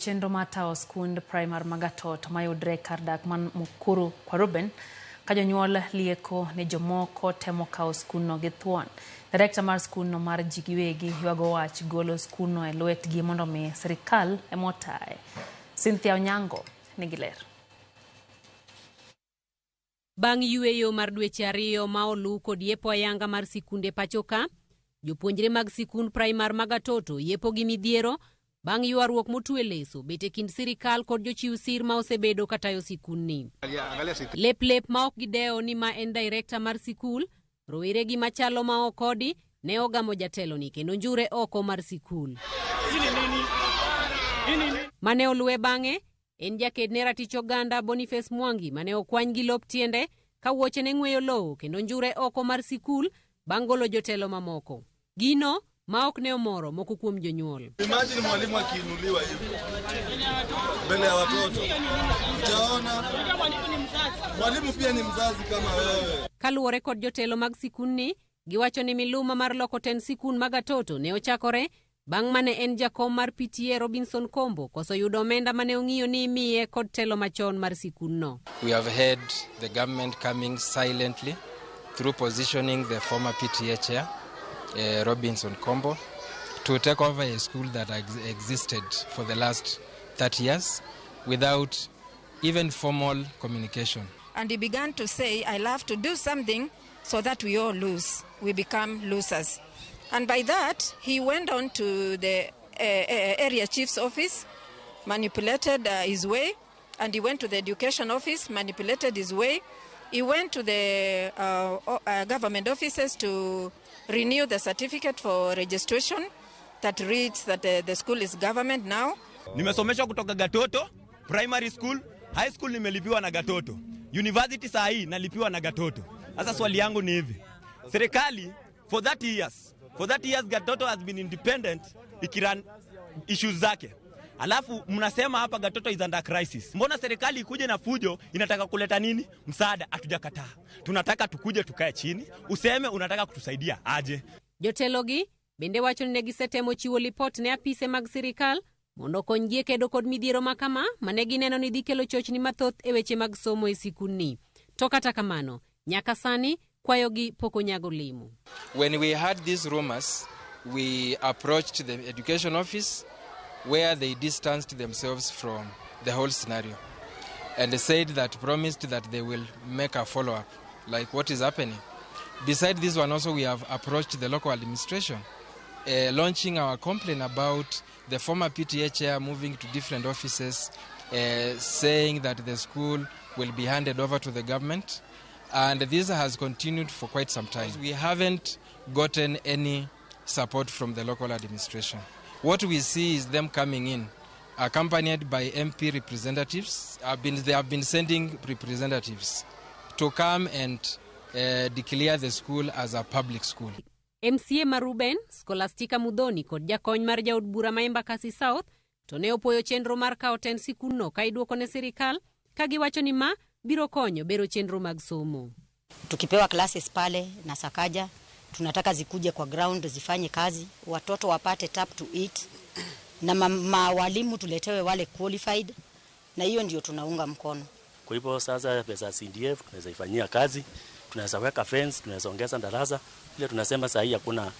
Chenro matao skund primar Gatoto mayudre kar dak man Mukuru kwa Ruben ka jonyuol lieko ne jomoko temo kao skundno gi thuon. Director mar skundno mar giwegi ywago wach golo skundno e lwetgi mondo mi sirikal emotae. Cynthia Onyango nigi ler. Bang' yueyo mar dweche ariyo ma olu kod yepo ayanga mar sikunde pachoka, jopuonjre mag sikund primar Gatoto yepo gi midhiero bang' ywarruok motwe leso bete kind sirikal kod jochiw sir ma osebedo katayo sikundni. Lep ma ok gideo ni ma en director mar sikul, rowere gi machalo ma okodi ne ogamo jatelo ni kendo njure oko mar sikul. Mane olwe bang'e en jaked ne ratich oganda Boniface Mwangi mane okwany gi lop tiende ka wuoche ne ng'weyo lowo kendo njure oko mar sikul bang' golo jotelo mamoko. Gino ma ok ne omoro moko kuom jonyuol. Imagine mwalimu akiinuliwa hivi mbele ya watoto. Utaona mwalimu pia ni mzazi kama wewe. Kaluwore kod jotelo mag sikundni, giwacho ni miluma mar loko ten sikund Gatoto ne ochakore bang' mane en jakom mar PTA Robinson Kombo koso yudo omenda mane ong'iyo ni imiye kod telo machon mar sikundno. We have heard the government coming silently through positioning the former PTA chair, Robinson Kombo, to take over a school that existed for the last 30 years without even formal communication. And he began to say, I'll have to do something so that we all lose. We become losers. And by that, he went on to the area chief's office, manipulated his way, and he went to the education office, manipulated his way. He went to the government offices to renew the certificate for registration that reads that the school is government now. Nimesomeshwa kutoka Gatoto, primary school, high school nimelipiwa na Gatoto. University saa hii nalipiwa na Gatoto. Sasa swali yangu ni hivi. Serikali for 30 years Gatoto has been independent ikiran issues zake. Alafu mnasema hapa Gatoto is under crisis. Mbona serikali ikuje na fujo inataka kuleta nini? Msaada. Hatujakataa. Tunataka tukuje tukae chini. Useme unataka kutusaidia aje. Jotelogi bende wacho ni negisetemo chiwo lipot ne apise mag sirikal mondo konygie kedo kod midhiero makama mane gineno ni dhi kelo chochni mathoth e weche mag somo e sikundni. To kata kamano, nyaka sani kwayogi pok onyago limo. When we heard these rumors, we approached the education office where they distanced themselves from the whole scenario and they said that promised that they will make a follow-up, like what is happening. Beside this one also, we have approached the local administration, launching our complaint about the former PTA chair moving to different offices, saying that the school will be handed over to the government. And this has continued for quite some time. We haven't gotten any support from the local administration. What we see is them coming in, accompanied by MP representatives. They have been sending representatives to come and declare the school as a public school. MCA Maruben, Scholastica Mudhoni kod jakony mar jaod bura ma Embakasi South to ne opoyo chenro mar kao ten sikundno ka iduoko ne sirikal ka giwacho ni ma biro konyo bero chenro mag somo. Tukipewa classes pale na Sakaja, tunataka zikuje kwa ground zifanye kazi, watoto wapate tap to eat, na walimu tuletewe wale qualified, na hiyo ndio tunaunga mkono. Kwa hivyo sasa pesa CDF tunaweza ifanyia kazi, tunaweza weka fence, tunaweza ongeza darasa. Ile tunasema saa hii hakuna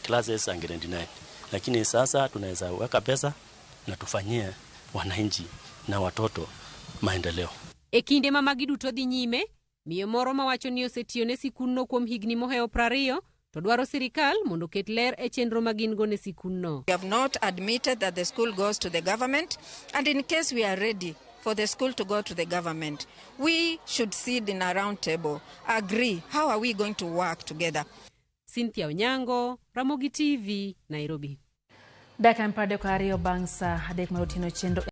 classes za grade 9. Lakini sasa tunaweza weka pesa na tufanyie wananchi na watoto maendeleo. E kinde ma magi duto dhi nyime, miyo moro mawacho ni osetiyo ne sikundno kuom higni moheo 20 to dwaro sirikal mondo ket ler e chenro magin go ne sikundno. We have not admitted that the school goes to the government, and in case we are ready for the school to go to the government, we should sit in a round table, agree how are we going to work together. Cynthia Onyango, Ramogi TV, Nairobi. Daka mpade kwa Rio Bangsa, adek marutino chendo.